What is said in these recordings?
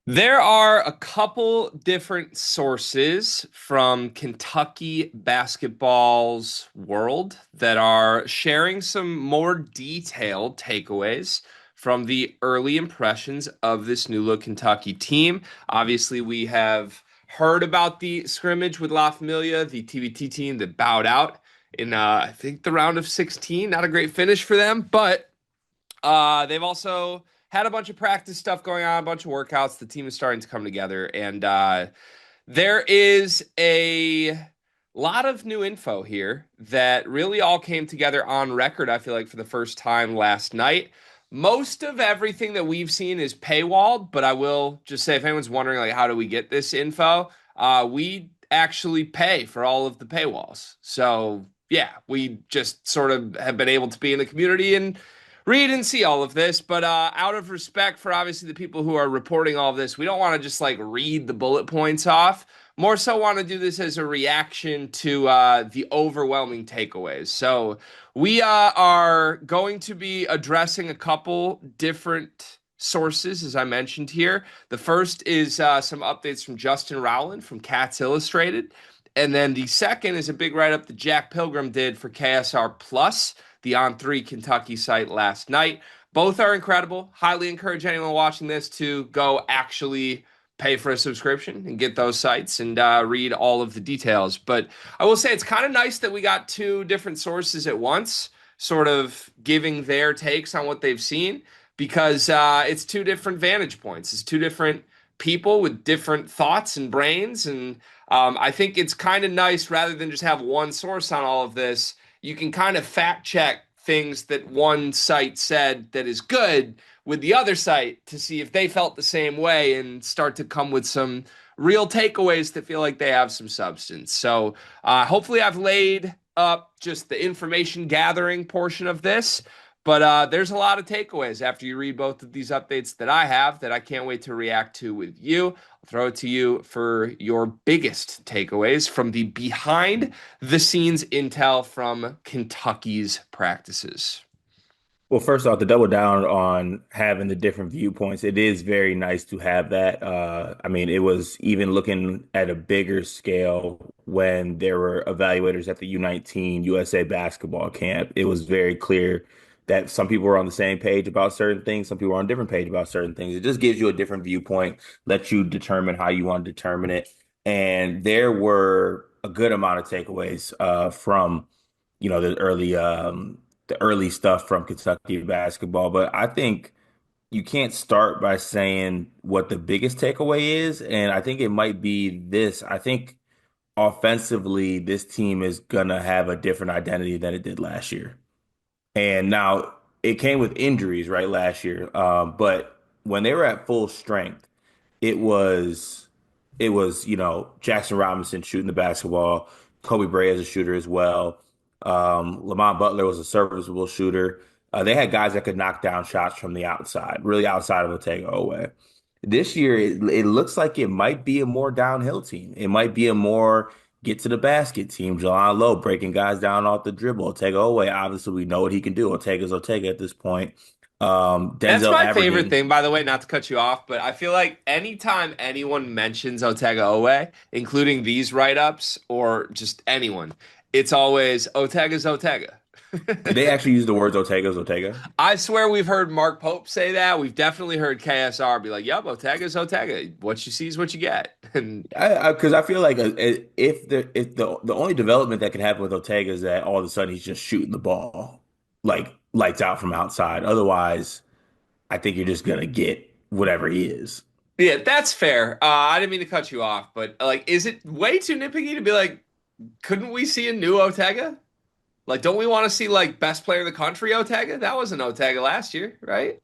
There are a couple different sources from Kentucky basketball's world that are sharing some more detailed takeaways from the early impressions of this new look Kentucky team. Obviously, we have heard about the scrimmage with La Familia, the TBT team that bowed out in I think the round of 16. Not a great finish for them, but they've also had a bunch of practice stuff going on, a bunch of workouts. The team is starting to come together, and there is a lot of new info here that really all came together on record. I feel like for the first time last night. Most of everything that we've seen is paywalled, but I will just say if anyone's wondering, like, how do we get this info? We actually pay for all of the paywalls. So yeah, we just sort of have been able to be in the community and read and see all of this, but out of respect for obviously the people who are reporting all of this, we don't want to just like read the bullet points off. More so, want to do this as a reaction to the overwhelming takeaways. So, we are going to be addressing a couple different sources, as I mentioned here. The first is some updates from Justin Rowland from Cats Illustrated. And then the second is a big write up that Jack Pilgrim did for KSR Plus, the On 3 Kentucky site last night. Both are incredible. Highly encourage anyone watching this to go actually pay for a subscription and get those sites and read all of the details. But I will say it's kind of nice that we got two different sources at once, sort of giving their takes on what they've seen, because it's two different vantage points. It's two different people with different thoughts and brains. And I think it's kind of nice rather than just have one source on all of this, you can kind of fact check things that one site said that is good with the other site to see if they felt the same way and start to come with some real takeaways that feel like they have some substance. So hopefully I've laid up just the information gathering portion of this. But there's a lot of takeaways after you read both of these updates that I have that I can't wait to react to with you. I'll throw it to you for your biggest takeaways from the behind the scenes intel from Kentucky's practices. Well, first off, to double down on having the different viewpoints, it is very nice to have that. I mean, it was even looking at a bigger scale when there were evaluators at the U19 USA basketball camp. It was very clear that some people were on the same page about certain things, some people were on a different page about certain things. It just gives you a different viewpoint, lets you determine how you want to determine it. And there were a good amount of takeaways from, you know, the early stuff from Kentucky basketball, but I think you can't start by saying what the biggest takeaway is. And I think it might be this. I think offensively, this team is gonna have a different identity than it did last year. And now it came with injuries, right, last year. But when they were at full strength, it was you know, Jackson Robinson shooting the basketball, Kobe Bray as a shooter as well. Lamont Butler was a serviceable shooter. They had guys that could knock down shots from the outside, really outside of Otega Owe. This year, it looks like it might be a more downhill team. It might be a more get to the basket team. Jaylen Low breaking guys down off the dribble. Otega Owe, obviously, we know what he can do. Otega's Otega at this point. That's Denzel my favorite averaging thing, by the way, not to cut you off, but I feel like anytime anyone mentions Otega Owe, including these write-ups or just anyone, it's always Otega's Otega. Did they actually use the words Otega's Otega? I swear we've heard Mark Pope say that. We've definitely heard KSR be like, "Yep, Otega's Otega. What you see is what you get." And Because I feel like if the only development that can happen with Ortega is that all of a sudden he's just shooting the ball like lights out from outside. Otherwise, I think you're just gonna get whatever he is. yeah, that's fair. I didn't mean to cut you off, but like, is it way too nitpicky to be like, couldn't we see a new Otega? Like, don't we want to see like best player in the country Otega? That was an Otega last year, right?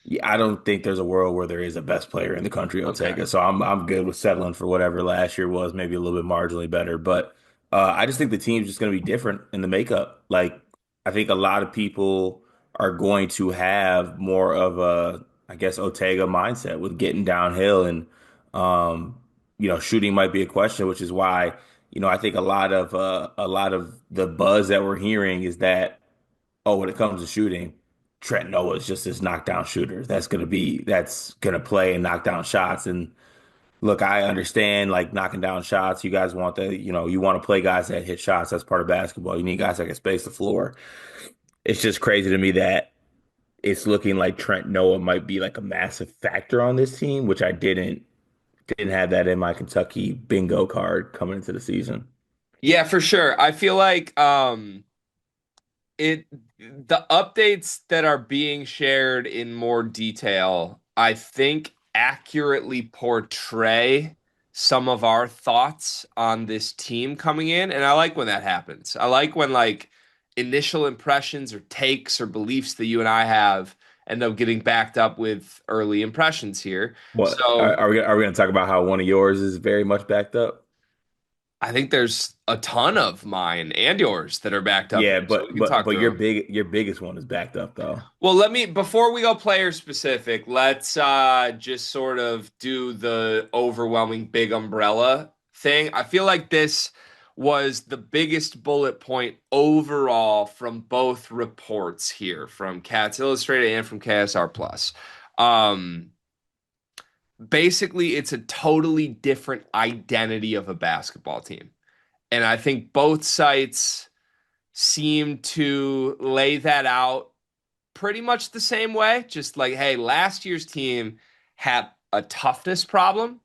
Yeah, I don't think there's a world where there is a best player in the country, Okay. Ortega. So I'm good with settling for whatever last year was, maybe a little bit marginally better. But I just think the team's just going to be different in the makeup. Like I think a lot of people are going to have more of a, I guess, Ortega mindset with getting downhill and um, you know, shooting might be a question, which is why, you know, I think a lot of the buzz that we're hearing is that, oh, when it comes to shooting. Trent Noah is just this knockdown shooter. That's gonna play and knock down shots. And look, I understand like knocking down shots. You guys want that, you want to play guys that hit shots. That's part of basketball. You need guys that can space the floor. It's just crazy to me that it's looking like Trent Noah might be like a massive factor on this team, which I didn't have that in my Kentucky bingo card coming into the season. Yeah, for sure. I feel like it the updates that are being shared in more detail, I think accurately portray some of our thoughts on this team coming in, and I like when that happens. I like when like initial impressions or takes or beliefs that you and I have end up getting backed up with early impressions here. What So are we going to talk about how one of yours is very much backed up? I think there's a ton of mine and yours that are backed up Yeah, here, so we can talk through them. your biggest one is backed up though. Well, let me before we go player specific, let's just sort of do the overwhelming big umbrella thing. I feel like this was the biggest bullet point overall from both reports here, from Cats Illustrated and from KSR Plus. Um, Basically, it's a totally different identity of a basketball team. And I think both sites seem to lay that out pretty much the same way. Just like, hey, last year's team had a toughness problem.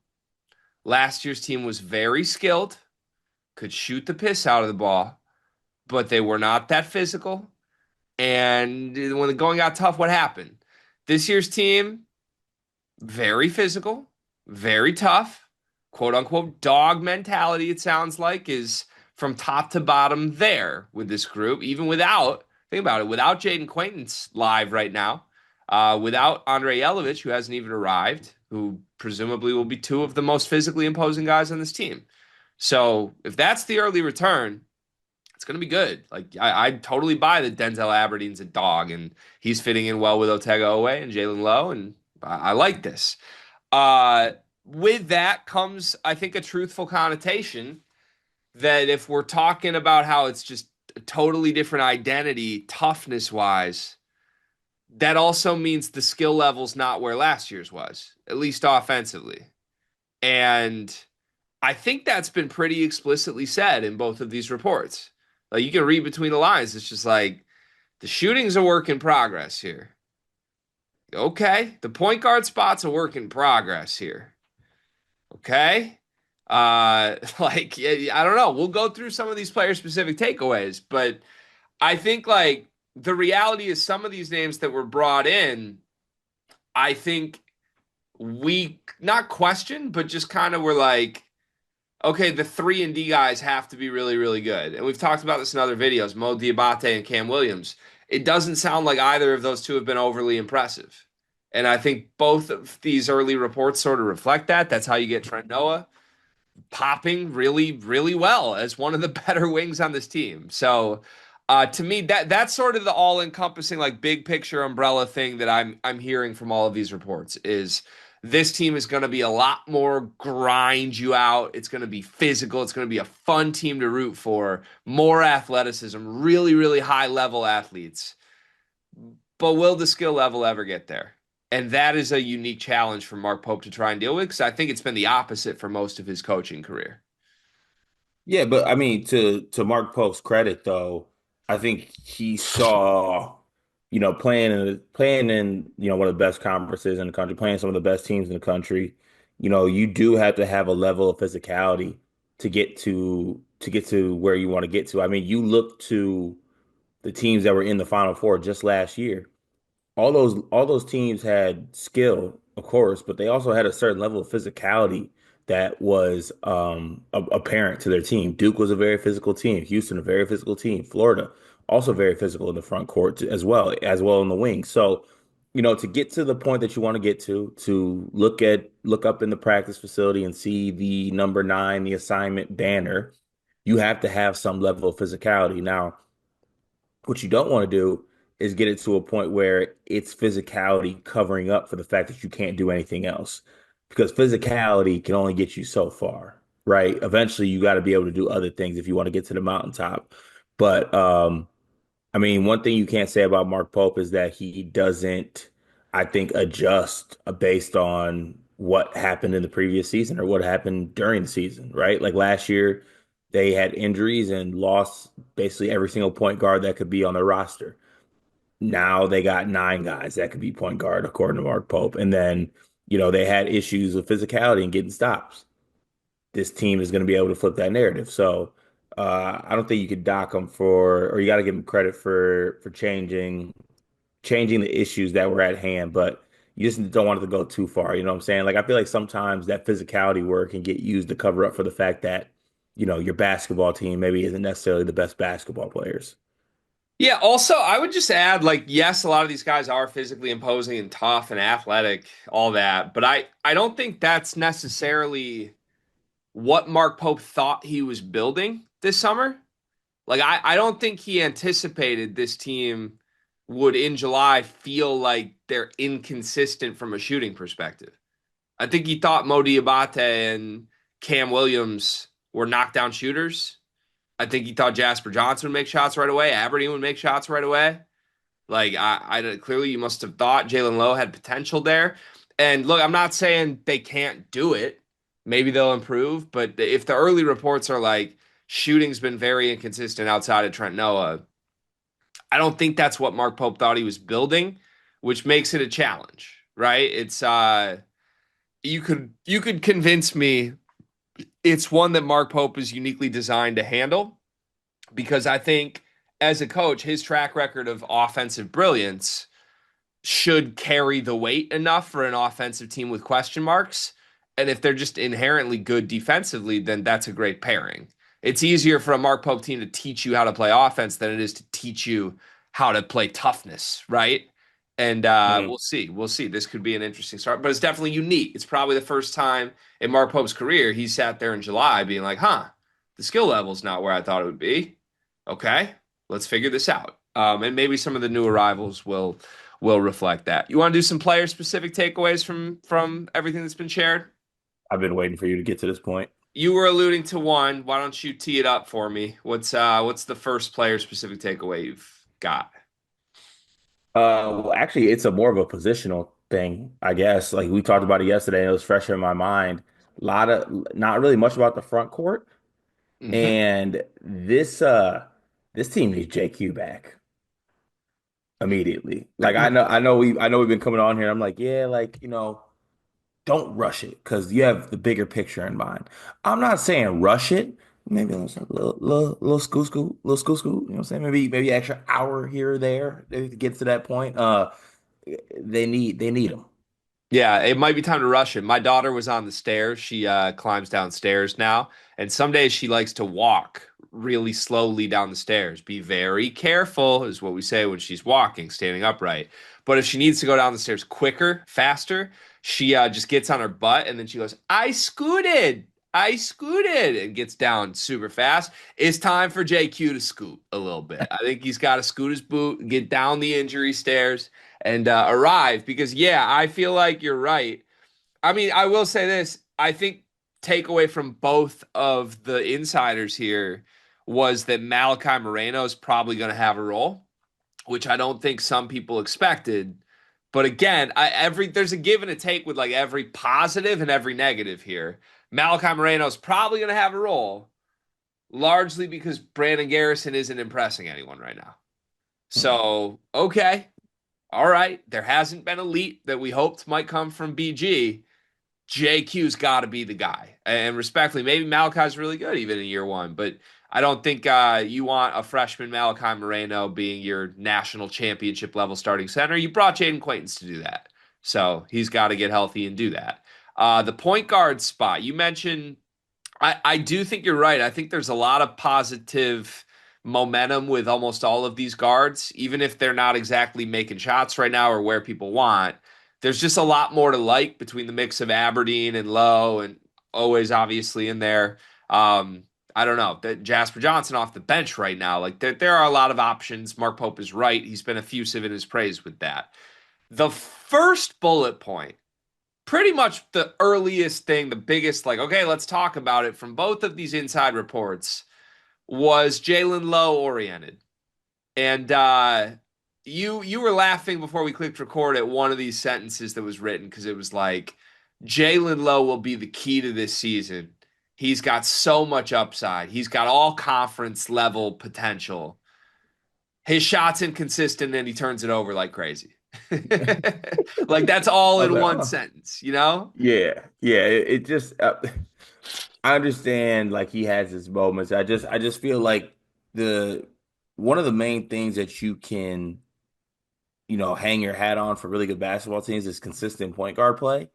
Last year's team was very skilled, could shoot the piss out of the ball, but they were not that physical. And when the going got tough, what happened? This year's team, very physical, very tough, quote unquote dog mentality, it sounds like, is from top to bottom there with this group, even without, think about it, without Jaden Quaintance live right now, without Andre Yelovich, who hasn't even arrived, who presumably will be two of the most physically imposing guys on this team. So if that's the early return, it's going to be good. Like I totally buy that Denzel Aberdeen's a dog and he's fitting in well with Otega Owe and Jaylen Low, and I like this. Uh, with that comes, I think, a truthful connotation that if we're talking about how it's just a totally different identity, toughness wise, that also means the skill level's not where last year's was, at least offensively. And I think that's been pretty explicitly said in both of these reports. Like you can read between the lines. It's just like the shooting's a work in progress here. Okay. The point guard spot's a work in progress here. Okay. Like, yeah, I don't know. We'll go through some of these player specific takeaways, but I think like the reality is some of these names that were brought in, I think we not question, but just kind of were like, okay, the 3 and D guys have to be really, really good. And we've talked about this in other videos, Mo Diabate and Cam Williams. It doesn't sound like either of those two have been overly impressive. And I think both of these early reports sort of reflect that. That's how you get Trent Noah popping really, really well as one of the better wings on this team. So to me, that's sort of the all-encompassing, like big picture umbrella thing that I'm hearing from all of these reports is this team is going to be a lot more grind you out. It's going to be physical. It's going to be a fun team to root for. More athleticism, really, really high level athletes. But will the skill level ever get there? And that is a unique challenge for Mark Pope to try and deal with because I think it's been the opposite for most of his coaching career. Yeah, but I mean, to Mark Pope's credit, though, I think he saw, playing in one of the best conferences in the country, playing some of the best teams in the country. You do have to have a level of physicality to get to where you want to get to. I mean, you look to the teams that were in the Final Four just last year. All those teams had skill, of course, but they also had a certain level of physicality that was apparent to their team. Duke was a very physical team. Houston, a very physical team. Florida, also very physical in the front court as well in the wing. So, to get to the point that you want to get to look up in the practice facility and see the number 9, the assignment banner, you have to have some level of physicality. Now, what you don't want to do is get it to a point where it's physicality covering up for the fact that you can't do anything else. Because physicality can only get you so far, right? Eventually, you got to be able to do other things if you want to get to the mountaintop. But I mean, one thing you can't say about Mark Pope is that he doesn't, I think, adjust based on what happened in the previous season or what happened during the season, right? Like last year, they had injuries and lost basically every single point guard that could be on their roster. Now they got nine guys that could be point guard, according to Mark Pope. And then, they had issues with physicality and getting stops. This team is going to be able to flip that narrative. So I don't think you could dock them or you got to give them credit for changing the issues that were at hand, but you just don't want it to go too far. You know what I'm saying? Like I feel like sometimes that physicality work can get used to cover up for the fact that your basketball team maybe isn't necessarily the best basketball players. Yeah, also, I would just add, like, yes, a lot of these guys are physically imposing and tough and athletic, all that, but I don't think that's necessarily what Mark Pope thought he was building this summer. Like, I don't think he anticipated this team would in July feel like they're inconsistent from a shooting perspective. I think he thought Mo Diabate and Cam Williams were knockdown shooters. I think he thought Jasper Johnson would make shots right away. Aberdeen would make shots right away. Like I clearly you must have thought Jaylen Low had potential there. And look, I'm not saying they can't do it. Maybe they'll improve, but if the early reports are like shooting's been very inconsistent outside of Trent Noah, I don't think that's what Mark Pope thought he was building, which makes it a challenge, right? It's you could convince me it's one that Mark Pope is uniquely designed to handle because I think as a coach, his track record of offensive brilliance should carry the weight enough for an offensive team with question marks. And if they're just inherently good defensively, then that's a great pairing. It's easier for a Mark Pope team to teach you how to play offense than it is to teach you how to play toughness, right? And we'll Mhm. see. We'll see. This could be an interesting start, but it's definitely unique. It's probably the first time in Mark Pope's career he sat there in July being like, huh, the skill level's not where I thought it would be. Okay, let's figure this out. And maybe some of the new arrivals will reflect that. You want to do some player specific takeaways from everything that's been shared? I've been waiting for you to get to this point. You were alluding to one. Why don't you tee it up for me? What's the first player specific takeaway you've got? Well, actually, it's a more of a positional thing, I guess. Like we talked about it yesterday, and it was fresh in my mind. A lot of not really much about the front court, Hmm. and this team needs JQ back immediately. Like I know we've been coming on here. I'm like, yeah, like don't rush it because you have the bigger picture in mind. I'm not saying rush it. Maybe a little scoot. You know what I'm saying? Maybe extra hour here or there to get to that point. They need them. Yeah, it might be time to rush it. My daughter was on the stairs. She climbs downstairs now, and some days she likes to walk really slowly down the stairs. Be very careful, is what we say when she's walking, standing upright. But if she needs to go down the stairs quicker, faster, she just gets on her butt and then she goes, "I scooted, I scooted," and gets down super fast. It's time for JQ to scoot a little bit. I think he's got to scoot his boot, get down the injury stairs and arrive because yeah, I feel like you're right. I mean, I will say this. I think takeaway from both of the insiders here was that Malachi Moreno is probably going to have a role, which I don't think some people expected. But again, there's a give and a take with like every positive and every negative here. Malachi Moreno is probably going to have a role, largely because Brandon Garrison isn't impressing anyone right now. So, okay, all right, there hasn't been a leap that we hoped might come from BG. JQ's got to be the guy. And respectfully, maybe Malachi's really good even in year one, but I don't think you want a freshman Malachi Moreno being your national championship level starting center. You brought Jaden Quaintance to do that. So he's got to get healthy and do that. The point guard spot, you mentioned I do think you're right. I think there's a lot of positive momentum with almost all of these guards, even if they're not exactly making shots right now or where people want. There's just a lot more to like between the mix of Aberdeen and Low and always obviously in there. I don't know that Jasper Johnson off the bench right now. Like there are a lot of options. Mark Pope is right. He's been effusive in his praise with that. The first bullet point pretty much the earliest thing, the biggest, like, okay, let's talk about it from both of these inside reports was Jaylen Low oriented. And you were laughing before we clicked record at one of these sentences that was written because it was like Jaylen Low will be the key to this season. He's got so much upside. He's got all conference level potential. His shot's inconsistent and he turns it over like crazy. Like that's all I was in like, one oh, sentence, you know? yeah, yeah. It just, I understand like he has his moments. I just feel like the one of the main things that you can, hang your hat on for really good basketball teams is consistent point guard play.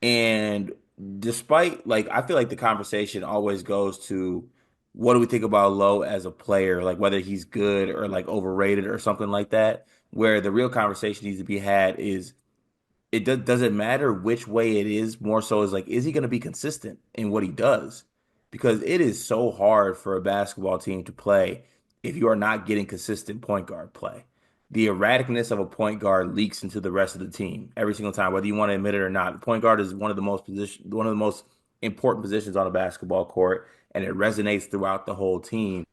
And despite like I feel like the conversation always goes to what do we think about Low as a player, like whether he's good or like overrated or something like that, where the real conversation needs to be had is doesn't matter which way it is, more so is like, is he going to be consistent in what he does? Because it is so hard for a basketball team to play if you are not getting consistent point guard play. The erraticness of a point guard leaks into the rest of the team every single time, whether you want to admit it or not. The point guard is one of the most important positions on a basketball court, and it resonates throughout the whole team.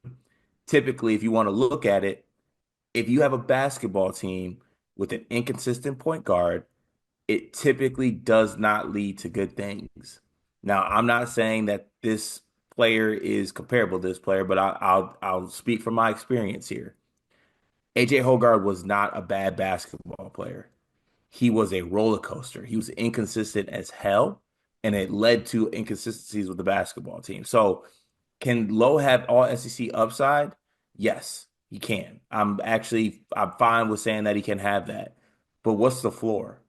Typically, if you want to look at it, if you have a basketball team with an inconsistent point guard, it typically does not lead to good things. Now, I'm not saying that this player is comparable to this player, but I'll speak from my experience here. AJ Hogarth was not a bad basketball player. He was a roller coaster. He was inconsistent as hell, and it led to inconsistencies with the basketball team. So, can Lowe have all SEC upside? Yes, he can. I'm fine with saying that he can have that. But what's the floor?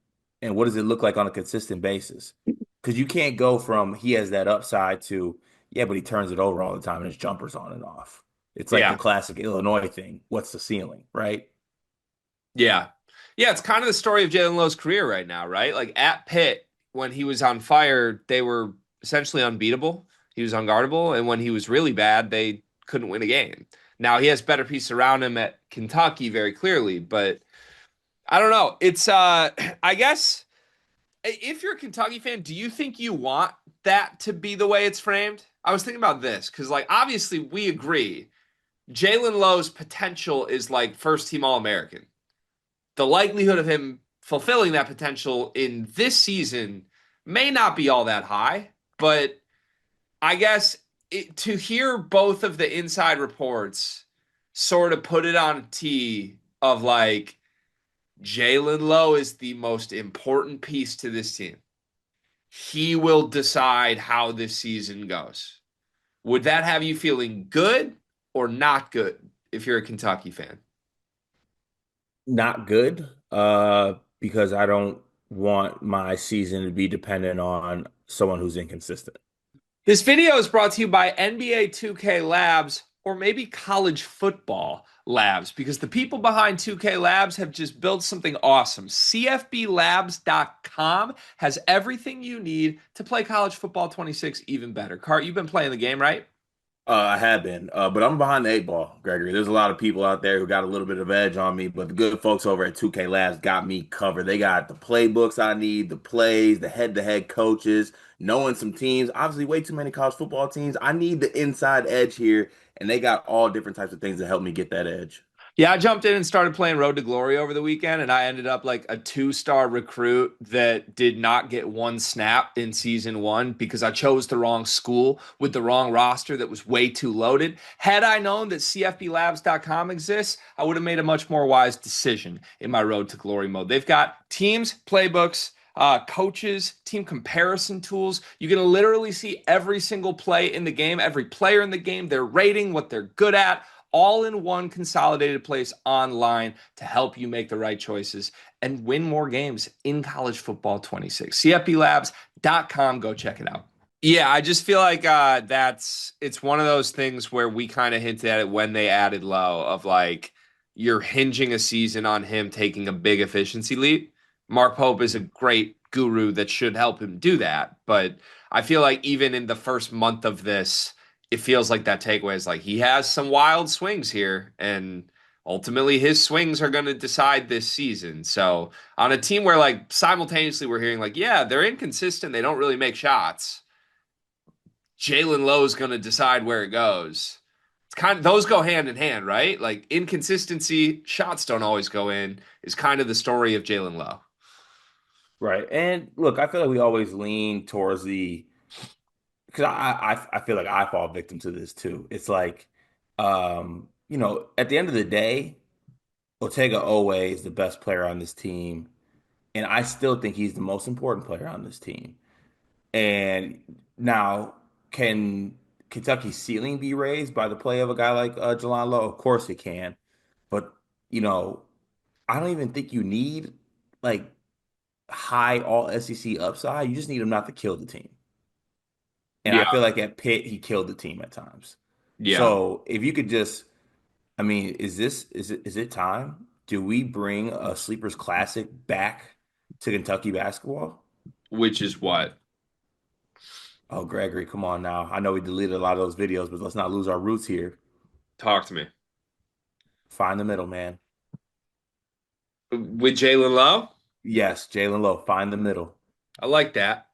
And what does it look like on a consistent basis? Because you can't go from he has that upside to, yeah, but he turns it over all the time and his jumper's on and off. It's like the Yeah. classic Illinois thing. What's the ceiling, right? Yeah. Yeah, it's kind of the story of Jalen Lowe's career right now, right? Like at Pitt, when he was on fire, they were essentially unbeatable. He was unguardable. And when he was really bad, they couldn't win a game. Now he has better pieces around him at Kentucky very clearly, but I don't know. It's I guess if you're a Kentucky fan, do you think you want that to be the way it's framed? I was thinking about this because like obviously we agree Jalen Lowe's potential is like first team All American. The likelihood of him fulfilling that potential in this season may not be all that high, but I guess to hear both of the inside reports sort of put it on a tee of like Jaylen Low is the most important piece to this team. He will decide how this season goes. Would that have you feeling good or not good if you're a Kentucky fan? Not good, because I don't want my season to be dependent on someone who's inconsistent. This video is brought to you by NBA 2K Labs or maybe college football labs because the people behind 2K Labs have just built something awesome. CFBLabs.com has everything you need to play college football 26 even better. Cart, you've been playing the game, right? I have been, but I'm behind the eight ball, Gregory. There's a lot of people out there who got a little bit of edge on me, but the good folks over at 2K Labs got me covered. They got the playbooks I need, the plays, the head-to-head coaches, knowing some teams. Obviously, way too many college football teams. I need the inside edge here, and they got all different types of things to help me get that edge. Yeah, I jumped in and started playing Road to Glory over the weekend, and I ended up like a two-star recruit that did not get one snap in season one because I chose the wrong school with the wrong roster that was way too loaded. Had I known that CFBLabs.com exists, I would have made a much more wise decision in my Road to Glory mode. They've got teams, playbooks, coaches, team comparison tools. You can literally see every single play in the game, every player in the game, their rating, what they're good at, all in one consolidated place online to help you make the right choices and win more games in college football 26. CFBLabs.com. Go check it out. Yeah, I just feel like it's one of those things where we kind of hinted at it when they added Low of like you're hinging a season on him taking a big efficiency leap. Mark Pope is a great guru that should help him do that, but I feel like even in the first month of this, it feels like that takeaway is like he has some wild swings here, and ultimately his swings are going to decide this season. So on a team where like simultaneously we're hearing like, yeah, they're inconsistent, they don't really make shots. Jaylen Lowe is going to decide where it goes. It's kind of those go hand in hand, right? Like inconsistency, shots don't always go in is kind of the story of Jaylen Low. Right. And look, I feel like we always lean towards the because I feel like I fall victim to this too. It's like, at the end of the day, Ortega always the best player on this team, and I still think he's the most important player on this team. And now, can Kentucky's ceiling be raised by the play of a guy like Jaylen Low? Of course it can, but you know, I don't even think you need like high all SEC upside. You just need him not to kill the team. And I Yeah, feel like at Pitt, he killed the team at times. yeah. So if you could just, I mean, is it time? Do we bring a sleepers classic back to Kentucky basketball? Which is what? Oh, Gregory, come on now. I know we deleted a lot of those videos, but let's not lose our roots here. Talk to me. Find the middle, man. With Jaylen Low? Yes, Jaylen Low, find the middle. I like that.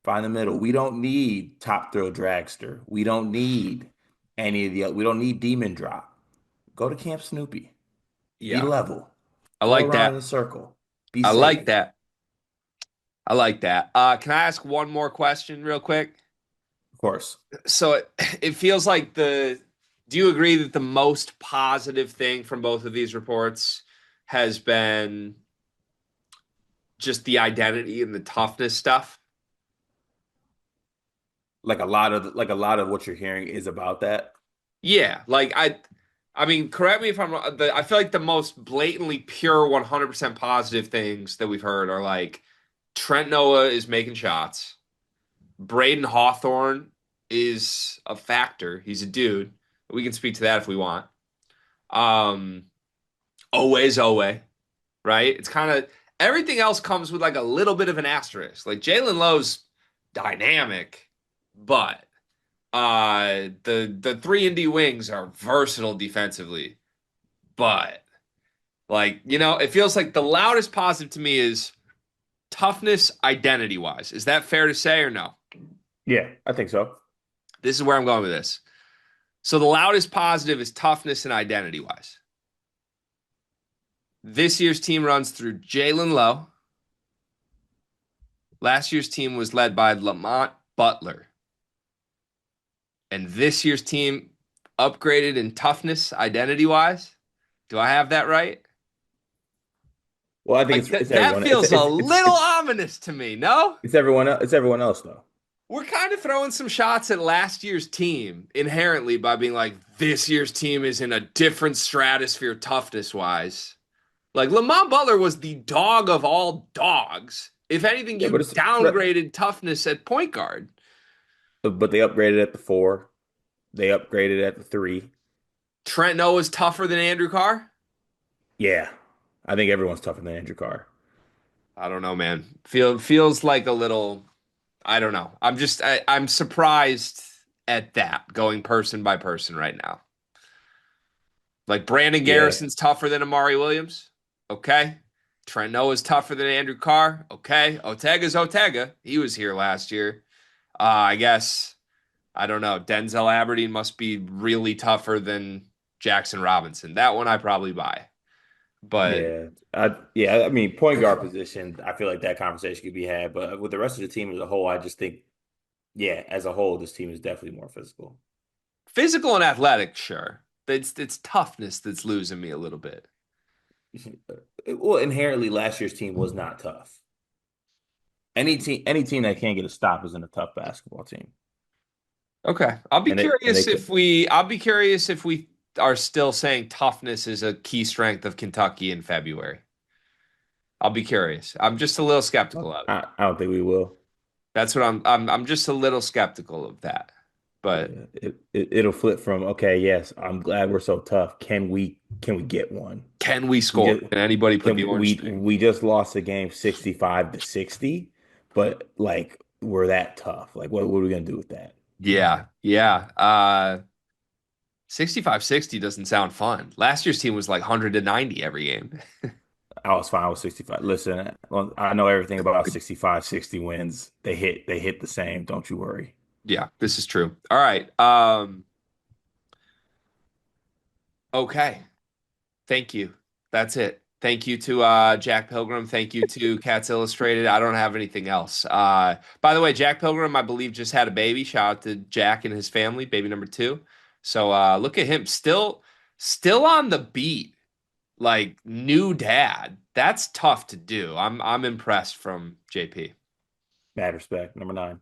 Find the middle. We don't need top throw dragster. We don't need any of the. We don't need demon drop. Go to Camp Snoopy. Be Yeah, level. I Go like around in that. a circle. Be I like safe. that. I like that. Can I ask one more question real quick? Of course. So it feels like do you agree that the most positive thing from both of these reports has been just the identity and the toughness stuff? Like a lot of what you're hearing is about that. Yeah, like I mean, correct me if I'm wrong. I feel like the most blatantly pure 100% positive things that we've heard are like Trent Noah is making shots. Braden Hawthorne is a factor. He's a dude. We can speak to that if we want. Um, Always, always, right? It's kind of everything else comes with like a little bit of an asterisk. Like Jaylen Low's dynamic, but the three and D wings are versatile defensively. But it feels like the loudest positive to me is toughness identity wise. Is that fair to say or no? Yeah, I think so. This is where I'm going with this. So the loudest positive is toughness and identity wise. This year's team runs through Jaylen Low. Last year's team was led by Lamont Butler. And this year's team upgraded in toughness identity wise. Do I have that right? Well, I think Like it's that everyone. feels a little ominous to me, no? It's everyone else. It's everyone else though. We're kind of throwing some shots at last year's team inherently by being like, this year's team is in a different stratosphere toughness wise. Like Lamont Butler was the dog of all dogs. If anything, Yeah, you but it's downgraded toughness at point guard. but they upgraded at the four. They upgraded at the three. Trent Noah's tougher than Andrew Carr. Yeah, I think everyone's tougher than Andrew Carr. I don't know, man. Feels like a little. I don't know. I'm surprised at that going person by person right now. Like Brandon Yeah, Garrison's tougher than Amari Williams. Okay. Trent Noah's tougher than Andrew Carr. Okay. Ortega's Ortega. He was here last year. I guess I don't know. Denzel Aberdeen must be really tougher than Jackson Robinson. That one I probably buy. But yeah. I mean, point guard position. I feel like that conversation could be had, but with the rest of the team as a whole, I just think, yeah, as a whole, this team is definitely more physical. physical and athletic, sure. It's toughness that's losing me a little bit. Well, inherently, last year's team was not tough. Any team that can't get a stop isn't a tough basketball team, Okay. I'll be and they curious if could. we are still saying toughness is a key strength of Kentucky in February. I'll be curious. I'm just a little skeptical of it. I don't think we will. That's what I'm just a little skeptical of that. But Yeah, it'll flip from okay, yes, I'm glad we're so tough. Can we get one? can we We score? just Can anybody put can the orange string? we just lost a game 65-60, but like we're that tough. Like what are we gonna do with that? Yeah. Yeah. 65-60 doesn't sound fun. Last year's team was like 100-90 every game. I was fine with 65. Listen, well, I know everything about 65-60 wins. They hit the same. Don't you worry. Yeah, this is true. All right. Okay. Thank you. That's it. Thank you to Jack Pilgrim. Thank you to Cats Illustrated. I don't have anything else. By the way, Jack Pilgrim, I believe, just had a baby. Shout out to Jack and his family, baby number two. So look at him, still on the beat, like new dad. That's tough to do. I'm impressed from JP. Mad respect. Number nine.